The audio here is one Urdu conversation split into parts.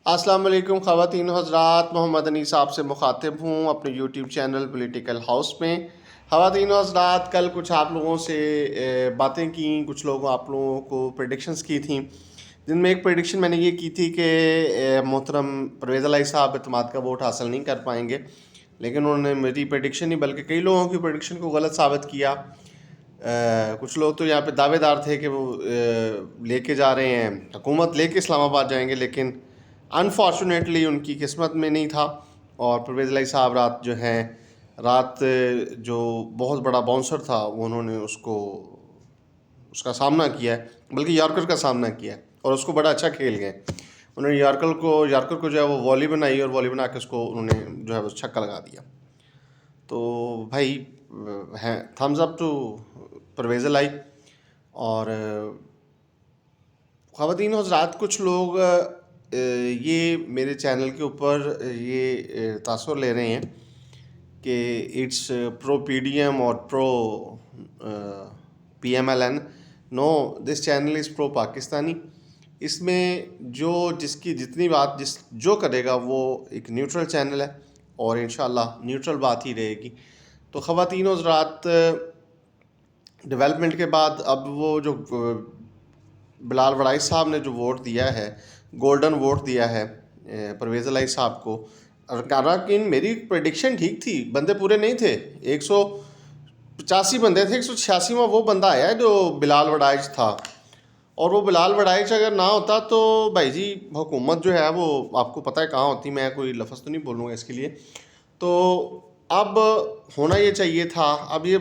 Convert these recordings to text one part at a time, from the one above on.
السلام علیکم خواتین و حضرات، محمد انیس صاحب سے مخاطب ہوں اپنے یوٹیوب چینل پولیٹیکل ہاؤس میں۔ خواتین و حضرات، کل کچھ آپ لوگوں سے باتیں کیں، کچھ لوگوں آپ لوگوں کو پریڈکشنز کی تھیں، جن میں ایک پریڈکشن میں نے یہ کی تھی کہ محترم پرویز الہی صاحب اعتماد کا ووٹ حاصل نہیں کر پائیں گے، لیکن انہوں نے میری پریڈکشن نہیں بلکہ کئی لوگوں کی پریڈکشن کو غلط ثابت کیا۔ کچھ لوگ تو یہاں پہ دعوے دار تھے کہ وہ لے کے جا رہے ہیں، حکومت لے کے اسلام آباد جائیں گے، لیکن انفارچونیٹلی ان کی قسمت میں نہیں تھا، اور پرویز الہی صاحب رات جو بہت بڑا باؤنسر تھا وہ انہوں نے اس کا سامنا کیا ہے، بلکہ یارکر کا سامنا کیا ہے، اور اس کو بڑا اچھا کھیل گئے۔ انہوں نے یارکر کو جو ہے وہ والی بنائی، اور والی بنا کے اس کو انہوں نے جو ہے وہ چھکا لگا دیا۔ تو بھائی تھمز اپ ٹو پرویز الہی۔ اور خواتین و حضرات، کچھ لوگ یہ میرے چینل کے اوپر یہ تاثر لے رہے ہیں کہ it's pro P D M اور pro P M L N. No, this channel is pro Pakistani. اس میں جس کی جتنی بات جو کرے گا وہ ایک نیوٹرل چینل ہے، اور انشاءاللہ نیوٹرل بات ہی رہے گی۔ تو خواتین و حضرات، ڈیولپمنٹ کے بعد اب وہ جو بلال وڑائی صاحب نے جو ووٹ دیا ہے، گولڈن ووٹ دیا ہے پرویز الہی صاحب کو، حالانکہ میری پریڈکشن ٹھیک تھی، بندے پورے نہیں تھے، 185 بندے تھے، 186واں وہ بندہ آیا ہے جو بلال وڑائچ تھا، اور وہ بلال وڑائچ اگر نہ ہوتا تو بھائی جی حکومت جو ہے وہ آپ کو پتہ ہے کہاں ہوتی، میں کوئی لفظ تو نہیں بولوں گا اس کے لیے۔ تو اب ہونا یہ چاہیے تھا، اب یہ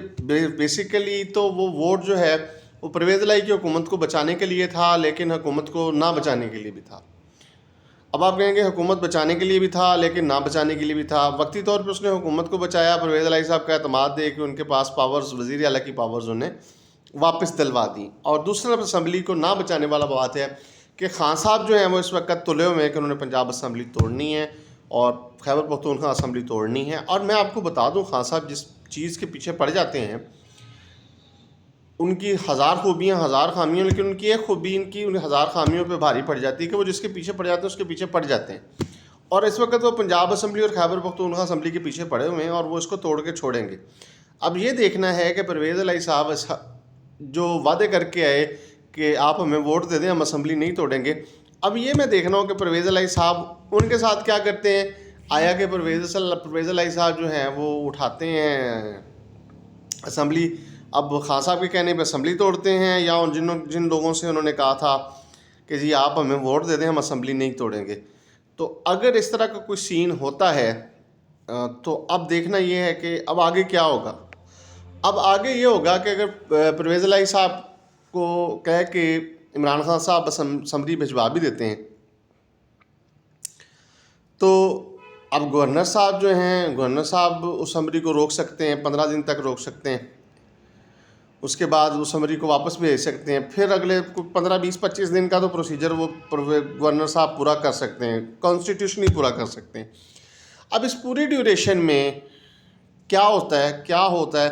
بیسیکلی تو وہ ووٹ جو ہے وہ پرویز الہی کی حکومت کو بچانے کے لیے تھا، لیکن حکومت کو نہ بچانے کے لیے بھی تھا۔ اب آپ کہیں گے حکومت بچانے کے لیے بھی تھا لیکن نہ بچانے کے لیے بھی تھا۔ وقتی طور پہ اس نے حکومت کو بچایا، پرویز الہی صاحب کا اعتماد دے کے ان کے پاس پاورز، وزیر اعلیٰ کی پاورز انہیں واپس دلوا دیں۔ اور دوسری طرف اسمبلی کو نہ بچانے والا بات ہے کہ خان صاحب جو ہیں وہ اس وقت تلے ہوئے ہیں کہ انہوں نے پنجاب اسمبلی توڑنی ہے اور خیبر پختونخوا اسمبلی توڑنی ہے۔ اور میں آپ کو بتا دوں، خان صاحب جس چیز کے پیچھے پڑ جاتے ہیں، ان کی ہزار خوبیاں، ہزار خامیاں، لیکن ان کی ایک خوبی ان ہزار خامیوں پہ بھاری پڑ جاتی ہے کہ وہ جس کے پیچھے پڑ جاتے ہیں اس کے پیچھے پڑ جاتے ہیں۔ اور اس وقت وہ پنجاب اسمبلی اور خیبر پختونخوا اسمبلی کے پیچھے پڑے ہوئے ہیں، اور وہ اس کو توڑ کے چھوڑیں گے۔ اب یہ دیکھنا ہے کہ پرویز الہی صاحب جو وعدے کر کے آئے کہ آپ ہمیں ووٹ دے دیں، ہم اسمبلی نہیں توڑیں گے، اب یہ میں دیکھنا ہوں کہ پرویز الہی صاحب ان کے ساتھ کیا کرتے ہیں۔ آیا کہ پرویز الہی صاحب جو ہیں وہ اٹھاتے ہیں اسمبلی، اب خان صاحب کے کہنے پہ اسمبلی توڑتے ہیں، یا جن لوگوں سے انہوں نے کہا تھا کہ جی آپ ہمیں ووٹ دے دیں ہم اسمبلی نہیں توڑیں گے۔ تو اگر اس طرح کا کوئی سین ہوتا ہے تو اب دیکھنا یہ ہے کہ اب آگے کیا ہوگا۔ اب آگے یہ ہوگا کہ اگر پرویز الہی صاحب کو کہہ کہ عمران خان صاحب اسمبلی بھجوا بھی دیتے ہیں، تو اب گورنر صاحب جو ہیں، گورنر صاحب اسمبلی کو روک سکتے ہیں، 15 دن تک روک سکتے ہیں، اس کے بعد اس اسمبلی کو واپس بھیج سکتے ہیں، پھر اگلے 15 20 25 دن کا تو پروسیجر وہ گورنر صاحب پورا کر سکتے ہیں، کانسٹیٹیوشنلی پورا کر سکتے ہیں۔ اب اس پوری ڈیوریشن میں کیا ہوتا ہے،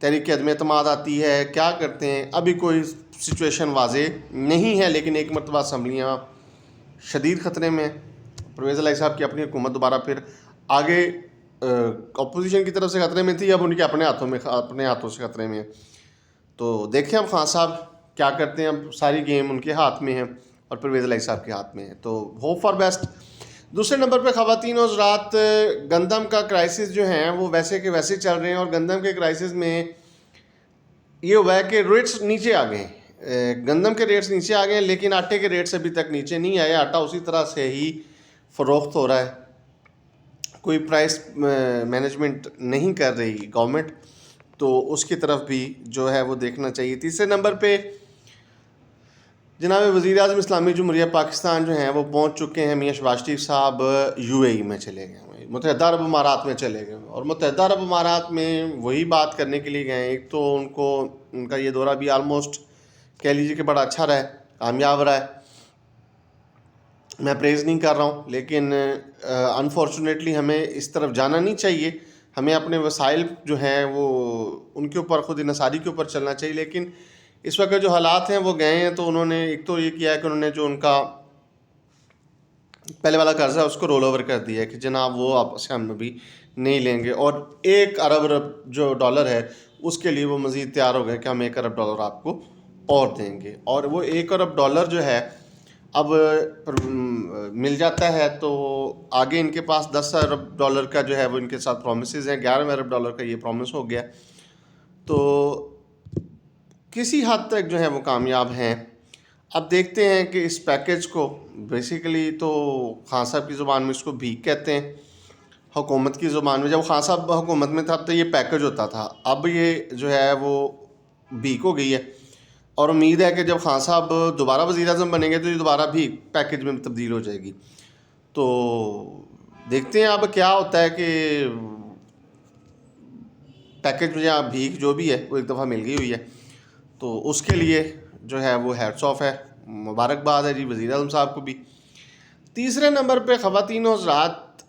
تحریک عدم اعتماد آتی ہے، کیا کرتے ہیں، ابھی کوئی سچویشن واضح نہیں ہے، لیکن ایک مرتبہ اسمبلیاں شدید خطرے میں، پرویز الہی صاحب کی اپنی حکومت دوبارہ پھر آگے اپوزیشن کی طرف سے خطرے میں تھی، اب ان کے اپنے ہاتھوں سے خطرے میں ہے۔ تو دیکھیں اب خان صاحب کیا کرتے ہیں، اب ساری گیم ان کے ہاتھ میں ہے اور پرویز الہی صاحب کے ہاتھ میں ہے، تو ہوپ فار بیسٹ۔ دوسرے نمبر پہ خواتین و حضرات، گندم کا کرائسس جو ہیں وہ ویسے کے ویسے چل رہے ہیں، اور گندم کے کرائسس میں یہ ہوا ہے کہ ریٹس نیچے آ گئے ہیں، گندم کے ریٹس نیچے آ گئے ہیں، لیکن آٹے کے ریٹس ابھی تک نیچے نہیں آئے، آٹا اسی طرح سے ہی فروخت ہو رہا ہے، کوئی پرائس مینجمنٹ نہیں کر رہی گورنمنٹ، تو اس کی طرف بھی جو ہے وہ دیکھنا چاہیے۔ تیسرے نمبر پہ جناب وزیر اعظم اسلامی جمہوریہ پاکستان جو ہیں وہ پہنچ چکے ہیں، میاں شہباز شریف صاحب UAE میں چلے گئے، متحدہ عرب امارات میں چلے گئے، اور متحدہ عرب امارات میں وہی بات کرنے کے لیے گئے۔ ایک تو ان کا یہ دورہ بھی آلموسٹ کہہ لیجیے کہ بڑا اچھا رہا ہے، کامیاب رہا ہے، میں پریز نہیں کر رہا ہوں، لیکن انفارچونیٹلی ہمیں اس طرف جانا نہیں چاہیے، ہمیں اپنے وسائل جو ہیں وہ ان کے اوپر، خود انحصاری کے اوپر چلنا چاہیے۔ لیکن اس وقت جو حالات ہیں وہ گئے ہیں، تو انہوں نے ایک تو یہ کیا ہے کہ انہوں نے جو ان کا پہلے والا قرضہ ہے اس کو رول اوور کر دیا ہے کہ جناب وہ آپ سے ہم ابھی نہیں لیں گے، اور 1 ارب جو ڈالر ہے اس کے لیے وہ مزید تیار ہو گئے کہ ہم 1 ارب ڈالر آپ کو اور دیں گے، اور وہ 1 ارب ڈالر جو ہے اب مل جاتا ہے تو آگے ان کے پاس 10 ارب ڈالر کا جو ہے وہ ان کے ساتھ پرومسز ہیں، 11 ارب ڈالر کا یہ پرومس ہو گیا، تو کسی حد تک جو ہے وہ کامیاب ہیں۔ اب دیکھتے ہیں کہ اس پیکیج کو بیسیکلی تو خان صاحب کی زبان میں اس کو بھیک کہتے ہیں، حکومت کی زبان میں جب خان صاحب حکومت میں تھا تو یہ پیکیج ہوتا تھا، اب یہ جو ہے وہ بھیک ہو گئی ہے، اور امید ہے کہ جب خان صاحب دوبارہ وزیر اعظم بنیں گے تو یہ دوبارہ بھی پیکیج میں تبدیل ہو جائے گی۔ تو دیکھتے ہیں اب کیا ہوتا ہے کہ پیکیج یا بھیک جو بھی ہے وہ ایک دفعہ مل گئی ہوئی ہے، تو اس کے لیے جو ہے وہ ہیٹس آف ہے، مبارکباد ہے جی وزیر اعظم صاحب کو بھی۔ تیسرے نمبر پہ خواتین و حضرات،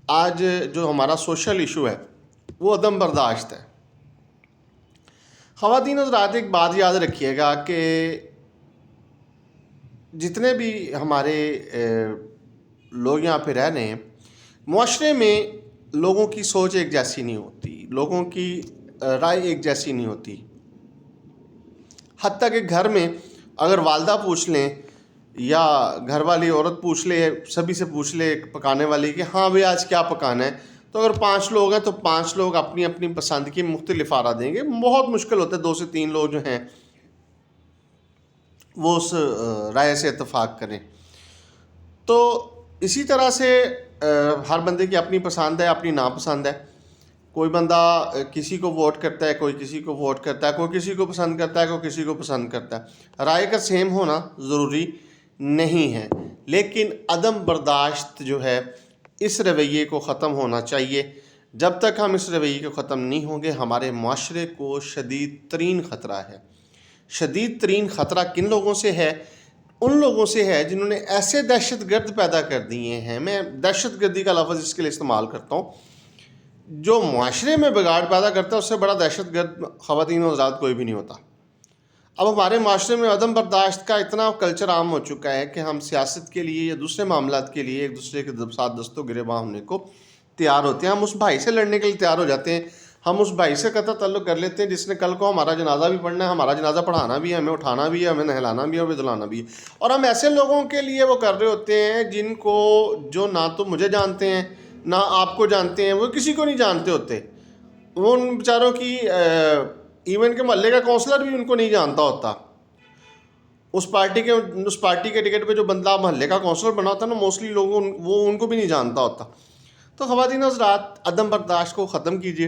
آج جو ہمارا سوشل ایشو ہے وہ عدم برداشت ہے۔ خواتین و حضرات ایک بات یاد رکھیے گا کہ جتنے بھی ہمارے لوگ یہاں پہ رہ رہے ہیں، معاشرے میں لوگوں کی سوچ ایک جیسی نہیں ہوتی، لوگوں کی رائے ایک جیسی نہیں ہوتی، حتیٰ کہ گھر میں اگر والدہ پوچھ لیں یا گھر والی عورت پوچھ لے، سبھی سے پوچھ لے پکانے والی کہ ہاں بھئی آج کیا پکانا ہے، تو اگر 5 لوگ ہیں تو 5 لوگ اپنی اپنی پسند کی مختلف آرا دیں گے، بہت مشکل ہوتا ہے 2 سے 3 لوگ جو ہیں وہ اس رائے سے اتفاق کریں۔ تو اسی طرح سے ہر بندے کی اپنی پسند ہے، اپنی ناپسند ہے، کوئی بندہ کسی کو ووٹ کرتا ہے، کوئی کسی کو ووٹ کرتا ہے، کوئی کسی کو پسند کرتا ہے، کوئی کسی کو پسند کرتا ہے، رائے کا سیم ہونا ضروری نہیں ہے، لیکن عدم برداشت جو ہے اس رویے کو ختم ہونا چاہیے۔ جب تک ہم اس رویے کو ختم نہیں ہوں گے ہمارے معاشرے کو شدید ترین خطرہ ہے۔ شدید ترین خطرہ کن لوگوں سے ہے؟ ان لوگوں سے ہے جنہوں نے ایسے دہشت گرد پیدا کر دیے ہیں، میں دہشت گردی کا لفظ اس کے لیے استعمال کرتا ہوں، جو معاشرے میں بگاڑ پیدا کرتا ہے اس سے بڑا دہشت گرد خواتین و حضرات کوئی بھی نہیں ہوتا۔ اب ہمارے معاشرے میں عدم برداشت کا اتنا کلچر عام ہو چکا ہے کہ ہم سیاست کے لیے یا دوسرے معاملات کے لیے ایک دوسرے کے ساتھ دست و گریباں ہونے کو تیار ہوتے ہیں، ہم اس بھائی سے لڑنے کے لیے تیار ہو جاتے ہیں، ہم اس بھائی سے قطع تعلق کر لیتے ہیں جس نے کل کو ہمارا جنازہ بھی پڑھنا ہے، ہمارا جنازہ پڑھانا بھی ہے، ہمیں اٹھانا بھی ہے، ہمیں نہلانا بھی ہے، ہمیں دلانا بھی ہے، اور ہم ایسے لوگوں کے لیے وہ کر رہے ہوتے ہیں جن کو جو نہ تو مجھے جانتے ہیں نہ آپ کو جانتے ہیں، وہ کسی کو نہیں جانتے ہوتے، وہ ان بیچاروں کی ایون کے محلے کا کونسلر بھی ان کو نہیں جانتا ہوتا، اس پارٹی کے ٹکٹ پہ جو بندہ محلے کا کونسلر بنا ہوتا ہے نا، موسٹلی لوگوں وہ ان کو بھی نہیں جانتا ہوتا۔ تو خواتین حضرات عدم برداشت کو ختم کیجیے،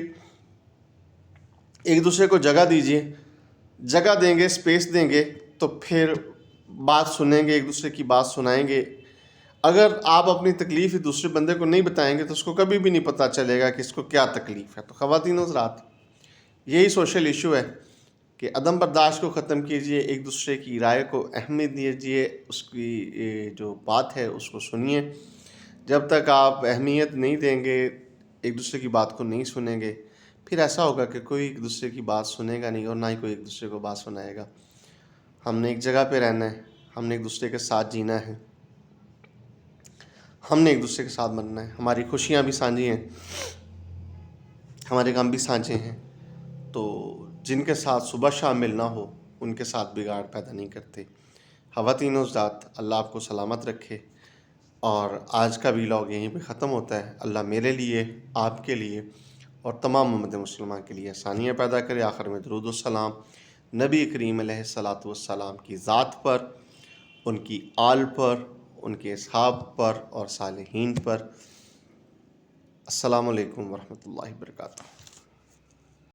ایک دوسرے کو جگہ دیجیے، جگہ دیں گے، اسپیس دیں گے تو پھر بات سنیں گے، ایک دوسرے کی بات سنائیں گے۔ اگر آپ اپنی تکلیف دوسرے بندے کو نہیں بتائیں گے تو اس کو کبھی بھی نہیں پتہ چلے گا کہ اس کو کیا تکلیف ہے۔ تو خواتین حضرات یہی سوشل ایشو ہے کہ عدم برداشت کو ختم کیجیے، ایک دوسرے کی رائے کو اہمیت دیجیے، اس کی جو بات ہے اس کو سنیے۔ جب تک آپ اہمیت نہیں دیں گے، ایک دوسرے کی بات کو نہیں سنیں گے، پھر ایسا ہوگا کہ کوئی ایک دوسرے کی بات سنے گا نہیں اور نہ ہی کوئی ایک دوسرے کو بات سنائے گا۔ ہم نے ایک جگہ پہ رہنا ہے، ہم نے ایک دوسرے کے ساتھ جینا ہے، ہم نے ایک دوسرے کے ساتھ مرنا ہے، ہماری خوشیاں بھی سانجھی ہیں، ہمارے غم بھی سانجھے ہیں، تو جن کے ساتھ صبح شام ملنا ہو ان کے ساتھ بگاڑ پیدا نہیں کرتے۔ خواتین حضرات اللہ آپ کو سلامت رکھے، اور آج کا ویلاگ یہیں پہ ختم ہوتا ہے۔ اللہ میرے لیے، آپ کے لیے اور تمام امت مسلمہ کے لیے آسانیاں پیدا کرے۔ آخر میں درود و سلام نبی کریم علیہ الصلاۃ والسلام کی ذات پر، ان کی آل پر، ان کے اصحاب پر اور صالحین پر۔ السلام علیکم ورحمۃ اللہ وبرکاتہ۔